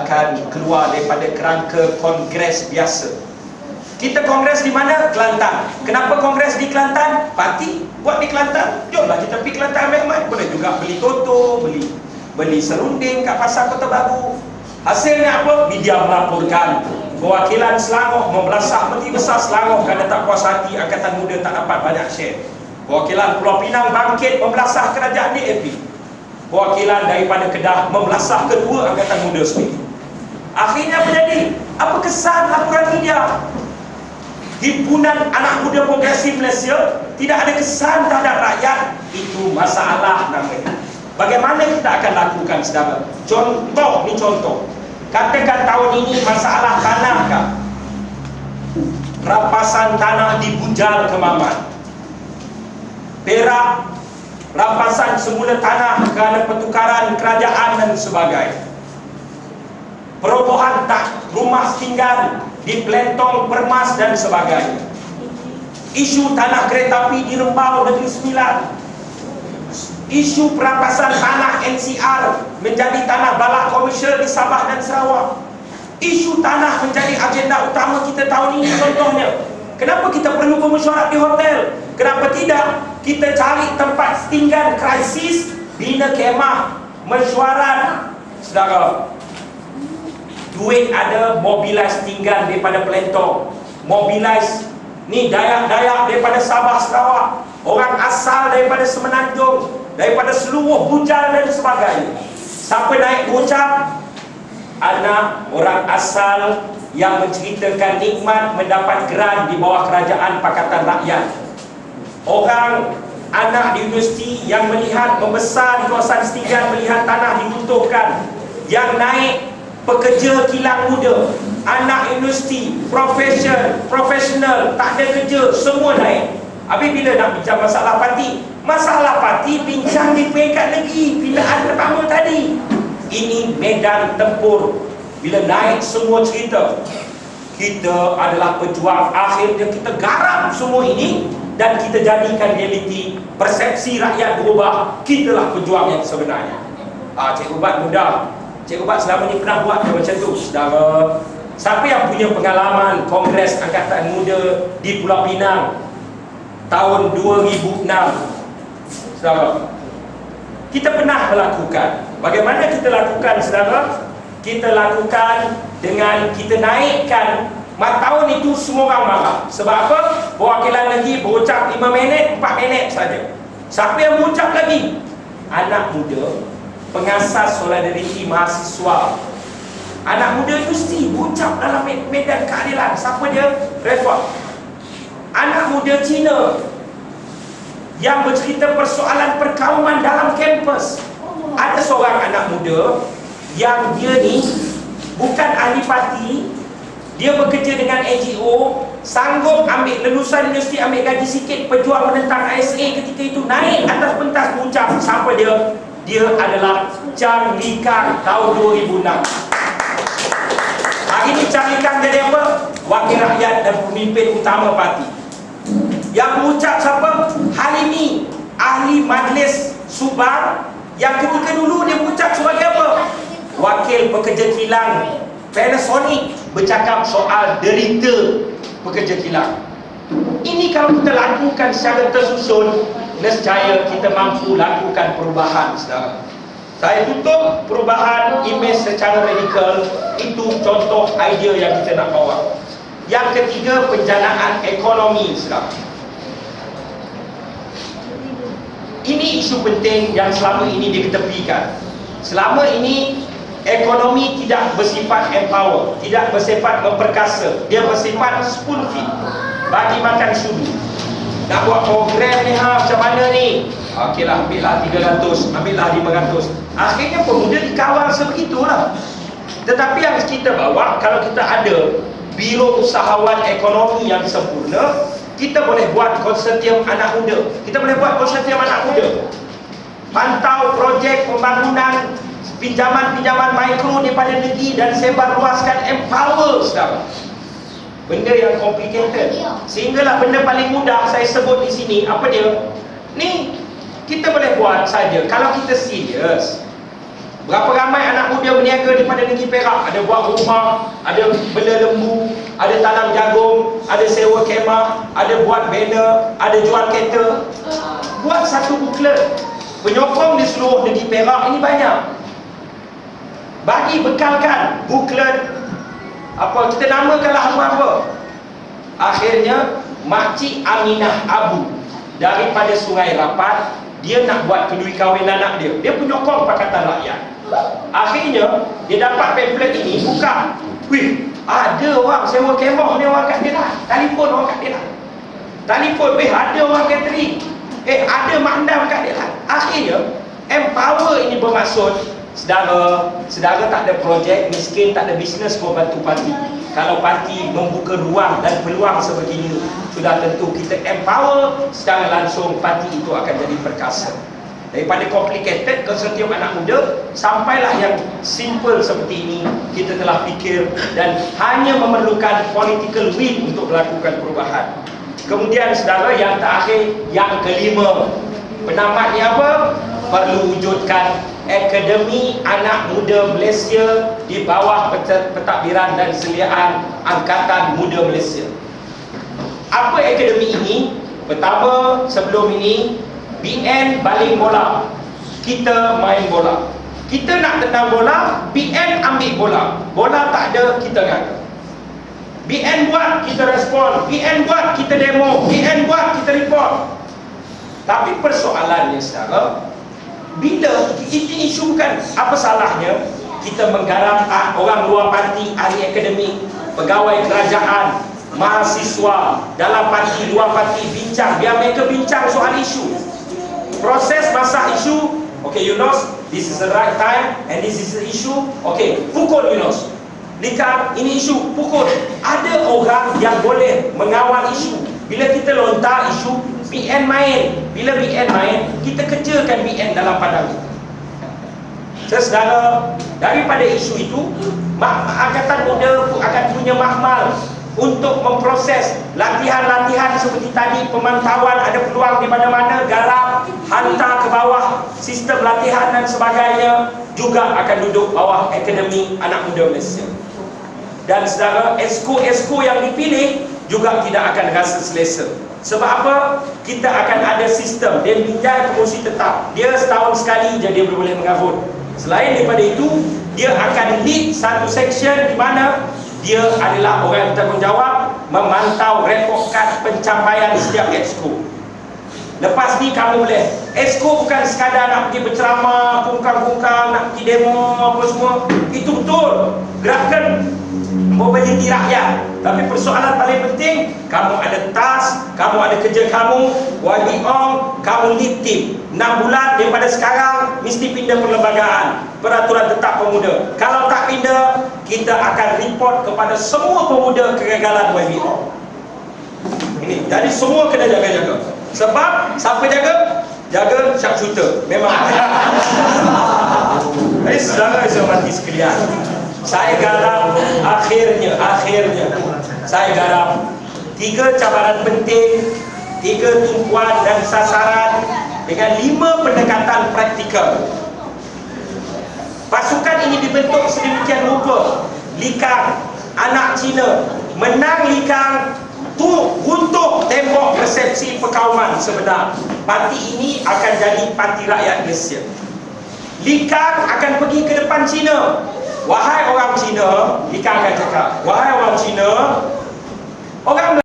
akan keluar daripada kerangka kongres biasa. Kita kongres di mana? Kelantan. Kenapa kongres di Kelantan? Parti buat di Kelantan. Jomlah kita pergi Kelantan ambil-ambil. Boleh juga beli toto, beli serunding kat pasar Kota Baru. Hasilnya apa? Media melaporkan perwakilan Selangor membelasah Menteri Besar Selangor kerana tak puas hati Angkatan Muda tak dapat banyak share. Perwakilan Pulau Pinang bangkit membelasah kerajaan DAP. Perwakilan daripada Kedah membelasah kedua Angkatan Muda sendiri. Akhirnya apa jadi? Apa kesan laporan media? Himpunan Anak Muda Progresif Malaysia tidak ada kesan terhadap rakyat. Itu masalah namanya. Bagaimana kita akan lakukan, saudara? Contoh, ni contoh. Katakan tahun ini masalah tanah kah? Rampasan tanah di Bujal Kemaman, Perak, rampasan semula tanah kerana pertukaran kerajaan dan sebagainya. Perobohan tak rumah tinggal di Pelentong, Permas dan sebagainya. Isu tanah kereta api di Rembau Negeri Sembilan. Isu perampasan tanah NCR menjadi tanah balak komersial di Sabah dan Sarawak. Isu tanah menjadi agenda utama kita tahun ini contohnya. Kenapa kita perlu bermesyuarat di hotel? Kenapa tidak kita cari tempat setinggan krisis, bina kemah, mesyuarat. Saudara, duit ada, mobilize tinggal daripada Pelentong, mobilize ni Dayak-Dayak daripada Sabah Sarawak, orang asal daripada Semenanjung, daripada seluruh Bujal dan sebagainya. Siapa naik berucap? Anak orang asal yang menceritakan nikmat mendapat geran di bawah kerajaan Pakatan Rakyat. Orang anak di universiti yang melihat membesar di kawasan setinggan, melihat tanah diruntuhkan, yang naik pekerja kilang muda, anak universiti, profesional, tak ada kerja, semua naik. Habis bila nak bincang masalah parti bincang di peringkat negeri, pilihan pertama tadi. Ini medan tempur. Bila naik semua cerita, kita adalah pejuang. Akhirnya kita garap semua ini dan kita jadikan realiti. Persepsi rakyat berubah. Kitalah pejuang yang sebenarnya. Cikgu Bat mudah. Cikgu Bat selama ni pernah buat macam tu, saudara. Siapa yang punya pengalaman Kongres Angkatan Muda di Pulau Pinang tahun 2006, saudara? Kita pernah melakukan. Bagaimana kita lakukan, saudara? Kita lakukan dengan kita naikkan. Tahun itu semua orang marah. Sebab apa? Perwakilan negeri berucap 5 minit, 4 minit saja. Siapa yang berucap lagi? Anak muda, pengasas solidariti mahasiswa. Anak muda universiti berucap dalam medan keadilan. Siapa dia? Rekod. Anak muda Cina yang bercerita persoalan perkauman dalam kampus. Ada seorang anak muda yang dia ni bukan ahli parti, dia bekerja dengan NGO, sanggup ambil lulusan universiti, ambil gaji sikit, pejuang menentang ISA ketika itu, naik atas pentas berucap. Siapa dia? Dia adalah Chang Li Kang tahun 2006. Hari ini Chang Li Kang jadi apa? Wakil rakyat dan pemimpin utama parti. Yang berucap siapa? Halimi, ahli majlis Subang, yang ketika dulu dia berucap sebagai apa? Wakil pekerja kilang Panasonic, bercakap soal derita pekerja kilang. Ini kalau kita lakukan secara tersusun, nescaya kita mampu lakukan perubahan, saudara. Saya tutup perubahan imej secara radikal. Itu contoh idea yang kita nak bawa. Yang ketiga, penjanaan ekonomi, saudara. Ini isu penting yang selama ini diketepikan. Selama ini ekonomi tidak bersifat empower, tidak bersifat memperkasa. Dia bersifat spoon feed, bagi makan sudu. Nak buat program ni macam mana ni? Okeylah, ambillah 300, ambillah 500. Akhirnya pemuda dikawal sebegitulah. Tetapi yang kita bawa, kalau kita ada Biro Usahawan Ekonomi yang sempurna, kita boleh buat konsortium anak muda. Kita boleh buat konsortium anak muda, pantau projek pembangunan pinjaman-pinjaman mikro daripada negeri dan sebar luaskan, empower, saudara. Benda yang complicated, sehinggalah benda paling mudah saya sebut di sini. Apa dia? Ni kita boleh buat saja kalau kita serius. Berapa ramai anak muda berniaga daripada negeri Perak? Ada buat rumah, ada bela lembu, ada tanam jagung, ada sewa kemah, ada buat banner, ada jual kereta. Buat satu booklet penyokong di seluruh negeri Perak ini banyak. Bagi bekalkan booklet apa kita namakanlah apa. Akhirnya Makcik Aminah Abu daripada Sungai Rapat, dia nak buat kedui kahwin anak dia. Dia penyokong Pakatan Rakyat. Akhirnya dia dapat pamphlet ini, buka. Wih, ada orang sewa kemah ni, orang kat dia lah. Telefon orang kat dia lah. Telefon, ada orang catering. Ada mandam kat dia lah. Akhirnya empower ini bermaksud Sedara tak ada projek, miskin, tak ada bisnes, kau bantu parti. Kalau parti membuka ruang dan peluang sebegini, sudah tentu kita empower secara langsung, parti itu akan jadi perkasa. Daripada complicated ke setiap anak muda, sampailah yang simple seperti ini, kita telah fikir dan hanya memerlukan political will untuk melakukan perubahan. Kemudian saudara, yang terakhir, yang kelima, penamatnya apa? Perlu wujudkan Akademi Anak Muda Malaysia di bawah pentadbiran dan seliaan Angkatan Muda Malaysia. Apa akademi ini? Pertama, sebelum ini BN baling bola, kita main bola. Kita nak tendang bola, BN ambil bola. Bola tak ada, kita gagal. BN buat, kita respon. BN buat, kita demo. BN buat, kita report. Tapi persoalannya saudara, bila isu bukan apa salahnya kita menggarap orang luar parti, ahli akademik, pegawai kerajaan, mahasiswa dalam parti, luar parti bincang, biar mereka bincang soal isu. Proses masak isu, okay Yunus, this is the right time and this is the issue. Okay, pukul Yunus. Likar, ini isu, pukul. Ada orang yang boleh mengawal isu. Bila kita lontar isu, BN main. Bila BN main, kita kerjakan BN dalam padang itu. Saudara, daripada isu itu, Angkatan Muda akan punya mahmal untuk memproses latihan-latihan seperti tadi, pemantauan, ada peluang di mana-mana, garap, hantar ke bawah sistem latihan dan sebagainya, juga akan duduk bawah Akademi Anak Muda Malaysia. Dan saudara, esko-esko yang dipilih juga tidak akan rasa selesa. Sebab apa? Kita akan ada sistem. Dia pinjai pengurusi tetap. Dia setahun sekali je dia boleh mengarut. Selain daripada itu, dia akan lead satu section di mana dia adalah orang yang bertanggungjawab memantau report kad pencapaian setiap exco. Lepas ni kamu boleh, exco bukan sekadar nak pergi berceramah, kungkang-kungkang, nak pergi demo apa semua. Itu betul, gerakan mobiliti rakyat. Tapi persoalan paling penting, kamu ada task, kamu ada kerja kamu, YBOM, kamu lead team. 6 bulan daripada sekarang mesti pindah perlembagaan, peraturan tetap pemuda. Kalau tak pindah, kita akan report kepada semua pemuda kegagalan YBOM. Ini, jadi semua kena jaga-jaga. Sebab siapa jaga? Jaga sharpshooter. Memang. Jadi saudara saya hormati sekalian, saya garap akhirnya saya garap 3 cabaran penting, 3 tumpuan dan sasaran dengan 5 pendekatan praktikal. Pasukan ini dibentuk sedemikian rupa. Likang, anak Cina, menang Likang tu runtuh tembok persepsi perkauman sebenar. Parti ini akan jadi parti rakyat Malaysia. Likang akan pergi ke depan Cina. Wahai orang Cina, Likang akan cakap, wahai orang Cina, orang